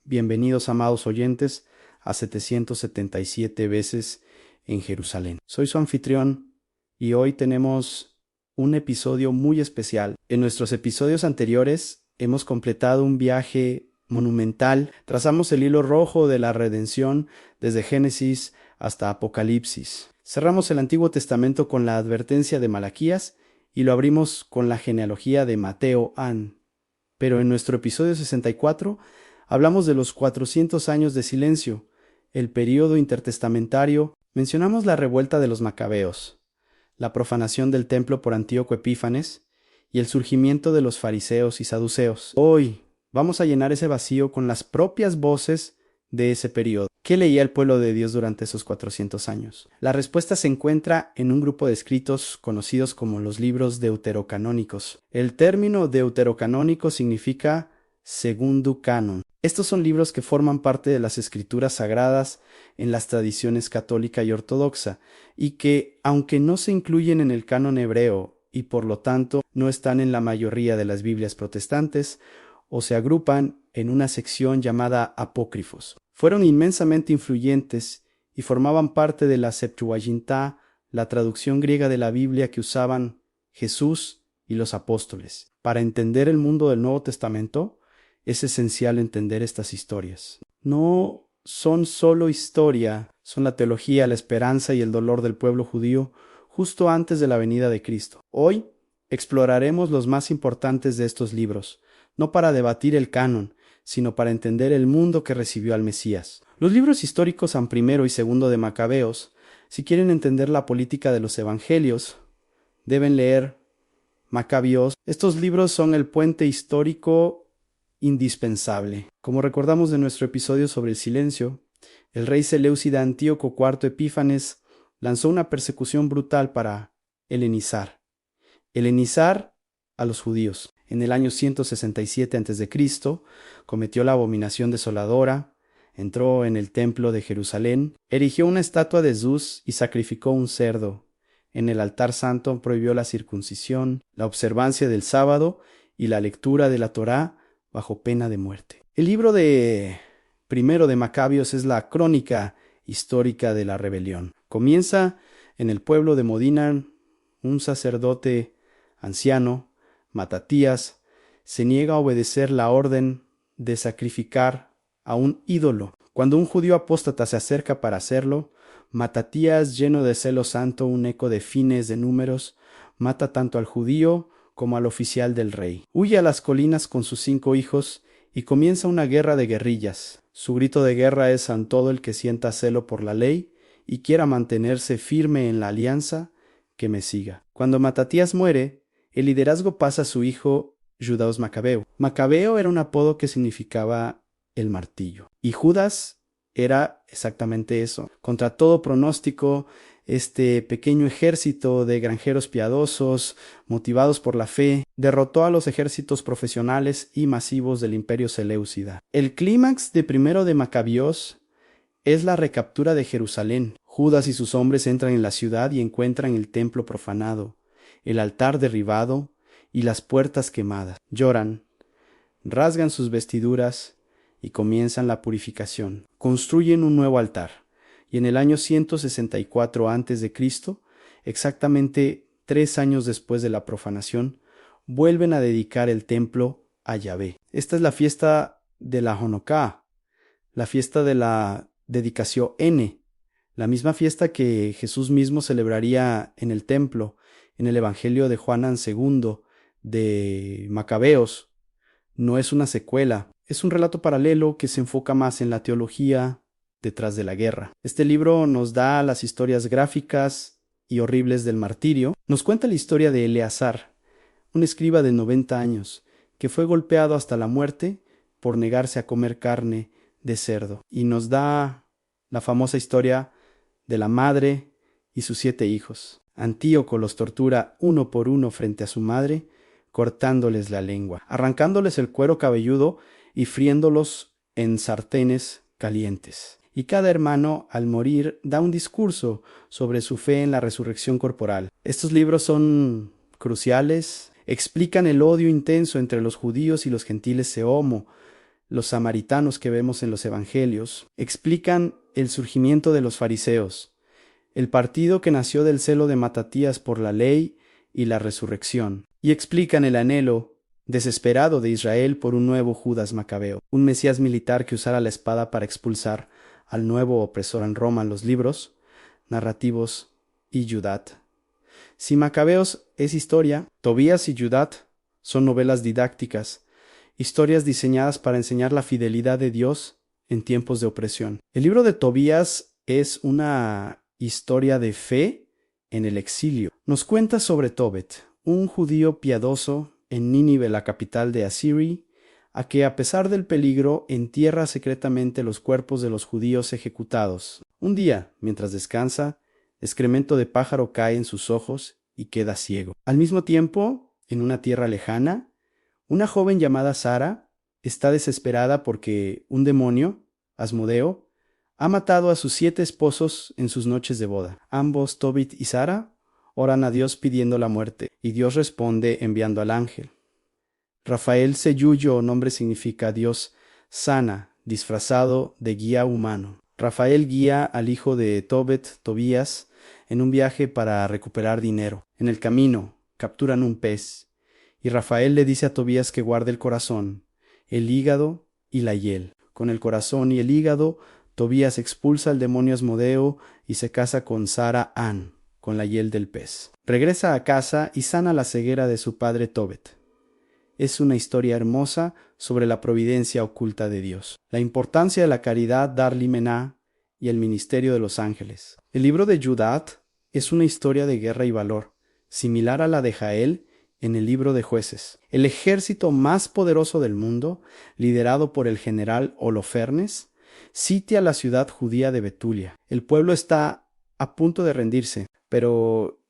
Bienvenidos, amados oyentes, a 777 veces en Jerusalén. Soy su anfitrión y hoy tenemos un episodio muy especial. En nuestros episodios anteriores hemos completado un viaje monumental. Trazamos el hilo rojo de la redención desde Génesis hasta Apocalipsis. Cerramos el Antiguo Testamento con la advertencia de Malaquías y lo abrimos con la genealogía de Mateo An. Pero en nuestro episodio 64 hablamos de los 400 años de silencio, el período intertestamentario. Mencionamos la revuelta de los macabeos, la profanación del templo por Antíoco Epífanes y el surgimiento de los fariseos y saduceos. Hoy vamos a llenar ese vacío con las propias voces de ese periodo. ¿Qué leía el pueblo de Dios durante esos 400 años? La respuesta se encuentra en un grupo de escritos conocidos como los libros deuterocanónicos. El término deuterocanónico significa segundo canon. Estos son libros que forman parte de las escrituras sagradas en las tradiciones católica y ortodoxa, y que, aunque no se incluyen en el canon hebreo y por lo tanto no están en la mayoría de las Biblias protestantes, o se agrupan en una sección llamada apócrifos. Fueron inmensamente influyentes y formaban parte de la Septuaginta, la traducción griega de la Biblia que usaban Jesús y los apóstoles. Para entender el mundo del Nuevo Testamento, es esencial entender estas historias. No son solo historia, son la teología, la esperanza y el dolor del pueblo judío justo antes de la venida de Cristo. Hoy exploraremos los más importantes de estos libros, no para debatir el canon, sino para entender el mundo que recibió al Mesías. Los libros históricos San Primero y Segundo de Macabeos, si quieren entender la política de los evangelios, deben leer Macabios. Estos libros son el puente histórico indispensable. Como recordamos de nuestro episodio sobre el silencio, el rey seleucida Antíoco IV Epífanes lanzó una persecución brutal para helenizar a los judíos. En el año 167 a.C., cometió la abominación desoladora, entró en el templo de Jerusalén, erigió una estatua de Zeus y sacrificó un cerdo. En el altar santo prohibió la circuncisión, la observancia del sábado y la lectura de la Torá bajo pena de muerte. El libro de Primero de Macabios es la crónica histórica de la rebelión. Comienza en el pueblo de Modina. Un sacerdote anciano, Matatías, se niega a obedecer la orden de sacrificar a un ídolo. Cuando un judío apóstata se acerca para hacerlo, Matatías, lleno de celo santo, un eco de fines de números, mata tanto al judío como al oficial del rey. Huye a las colinas con sus 5 hijos y comienza una guerra de guerrillas. Su grito de guerra es a todo el que sienta celo por la ley y quiera mantenerse firme en la alianza, que me siga. Cuando Matatías muere, el liderazgo pasa a su hijo Judas Macabeo. Macabeo era un apodo que significaba el martillo. Y Judas era exactamente eso. Contra todo pronóstico, este pequeño ejército de granjeros piadosos, motivados por la fe, derrotó a los ejércitos profesionales y masivos del imperio seleucida. El clímax de Primero de Macabios es la recaptura de Jerusalén. Judas y sus hombres entran en la ciudad y encuentran el templo profanado, el altar derribado y las puertas quemadas. Lloran, rasgan sus vestiduras y comienzan la purificación. Construyen un nuevo altar y en el año 164 a.C., exactamente 3 años después de la profanación, vuelven a dedicar el templo a Yahvé. Esta es la fiesta de la Hanukkah, la fiesta de la dedicación N, la misma fiesta que Jesús mismo celebraría en el templo, en el Evangelio de Juan II de Macabeos. No es una secuela, es un relato paralelo que se enfoca más en la teología detrás de la guerra. Este libro nos da las historias gráficas y horribles del martirio. Nos cuenta la historia de Eleazar, un escriba de 90 años, que fue golpeado hasta la muerte por negarse a comer carne de cerdo. Y nos da la famosa historia de la madre y sus 7 hijos. Antíoco los tortura uno por uno frente a su madre, cortándoles la lengua, arrancándoles el cuero cabelludo y friéndolos en sartenes calientes. Y cada hermano, al morir, da un discurso sobre su fe en la resurrección corporal. Estos libros son cruciales, explican el odio intenso entre los judíos y los gentiles seomo, los samaritanos que vemos en los evangelios, explican el surgimiento de los fariseos, el partido que nació del celo de Matatías por la ley y la resurrección, y explican el anhelo desesperado de Israel por un nuevo Judas Macabeo, un Mesías militar que usara la espada para expulsar al nuevo opresor en Roma. Los libros narrativos y Yudat. Si Macabeos es historia, Tobías y Yudat son novelas didácticas, historias diseñadas para enseñar la fidelidad de Dios en tiempos de opresión. El libro de Tobías es una historia de fe en el exilio. Nos cuenta sobre Tobit, un judío piadoso en Nínive, la capital de Asiria, a que a pesar del peligro entierra secretamente los cuerpos de los judíos ejecutados. Un día, mientras descansa, excremento de pájaro cae en sus ojos y queda ciego. Al mismo tiempo, en una tierra lejana, una joven llamada Sara está desesperada porque un demonio, Asmodeo, ha matado a sus 7 esposos en sus noches de boda. Ambos, Tobit y Sara, oran a Dios pidiendo la muerte, y Dios responde enviando al ángel. Rafael Seyuyo, nombre significa Dios sana, disfrazado de guía humano. Rafael guía al hijo de Tobit, Tobías, en un viaje para recuperar dinero. En el camino, capturan un pez, y Rafael le dice a Tobías que guarde el corazón, el hígado y la hiel. Con el corazón y el hígado, Tobías expulsa al demonio Asmodeo y se casa con Sara Ann, con la hiel del pez. Regresa a casa y sana la ceguera de su padre Tobit. Es una historia hermosa sobre la providencia oculta de Dios, la importancia de la caridad Dar Limená y el ministerio de los ángeles. El libro de Yudat es una historia de guerra y valor, similar a la de Jael en el libro de Jueces. El ejército más poderoso del mundo, liderado por el general Holofernes, sitia la ciudad judía de Betulia. El pueblo está a punto de rendirse, pero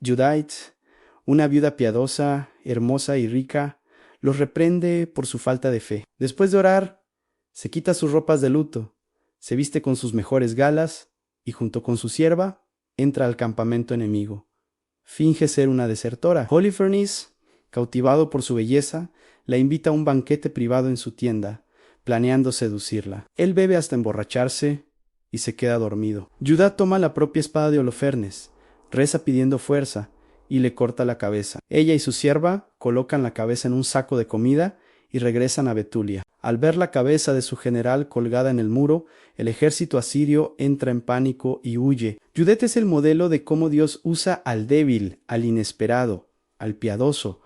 Judait, una viuda piadosa, hermosa y rica, los reprende por su falta de fe. Después de orar, se quita sus ropas de luto, se viste con sus mejores galas y junto con su sierva entra al campamento enemigo. Finge ser una desertora. Holofernes, cautivado por su belleza, la invita a un banquete privado en su tienda, planeando seducirla. Él bebe hasta emborracharse y se queda dormido. Judá toma la propia espada de Holofernes, reza pidiendo fuerza y le corta la cabeza. Ella y su sierva colocan la cabeza en un saco de comida y regresan a Betulia. Al ver la cabeza de su general colgada en el muro, el ejército asirio entra en pánico y huye. Yudet es el modelo de cómo Dios usa al débil, al inesperado, al piadoso,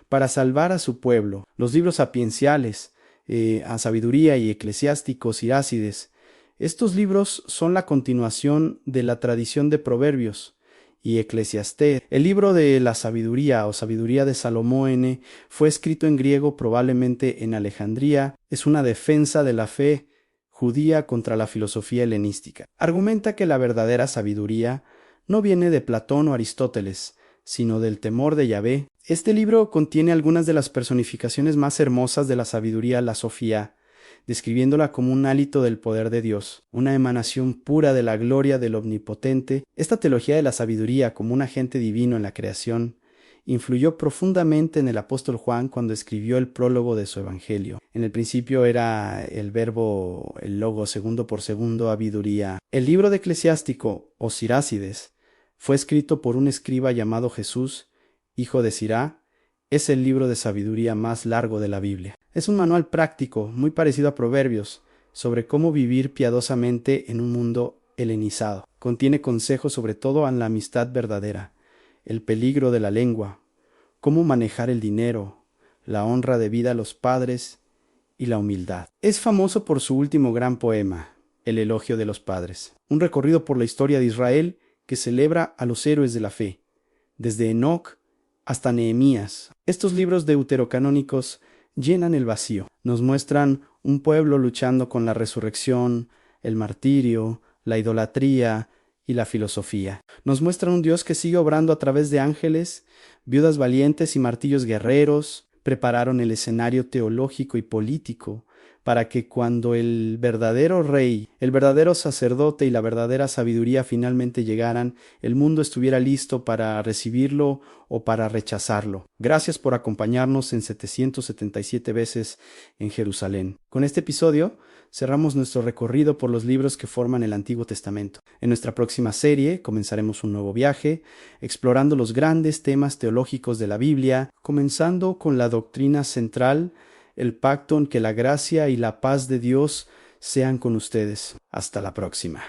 para salvar a su pueblo. Los libros sapienciales, a Sabiduría y Eclesiásticos, Irácides, estos libros son la continuación de la tradición de Proverbios y Eclesiastés. El libro de la Sabiduría o Sabiduría de Salomón fue escrito en griego, probablemente en Alejandría. Es una defensa de la fe judía contra la filosofía helenística. Argumenta que la verdadera sabiduría no viene de Platón o Aristóteles, sino del temor de Yahvé. Este libro contiene algunas de las personificaciones más hermosas de la sabiduría, la Sofía, describiéndola como un hálito del poder de Dios, una emanación pura de la gloria del Omnipotente. Esta teología de la sabiduría como un agente divino en la creación influyó profundamente en el apóstol Juan cuando escribió el prólogo de su evangelio. En el principio era el verbo, el logo, segundo por segundo, habiduría. El libro de Eclesiástico o Sirácides fue escrito por un escriba llamado Jesús, hijo de Sirá. Es el libro de sabiduría más largo de la Biblia. Es un manual práctico, muy parecido a Proverbios, sobre cómo vivir piadosamente en un mundo helenizado. Contiene consejos sobre todo en la amistad verdadera, el peligro de la lengua, cómo manejar el dinero, la honra debida a los padres y la humildad. Es famoso por su último gran poema, El elogio de los padres, un recorrido por la historia de Israel que celebra a los héroes de la fe, desde Enoc hasta Nehemías. Estos libros deuterocanónicos llenan el vacío. Nos muestran un pueblo luchando con la resurrección, el martirio, la idolatría y la filosofía. Nos muestran un Dios que sigue obrando a través de ángeles, viudas valientes y martillos guerreros. Prepararon el escenario teológico y político para que cuando el verdadero rey, el verdadero sacerdote y la verdadera sabiduría finalmente llegaran, el mundo estuviera listo para recibirlo o para rechazarlo. Gracias por acompañarnos en 777 veces en Jerusalén. Con este episodio cerramos nuestro recorrido por los libros que forman el Antiguo Testamento. En nuestra próxima serie comenzaremos un nuevo viaje, explorando los grandes temas teológicos de la Biblia, comenzando con la doctrina central, el pacto en que la gracia y la paz de Dios sean con ustedes. Hasta la próxima.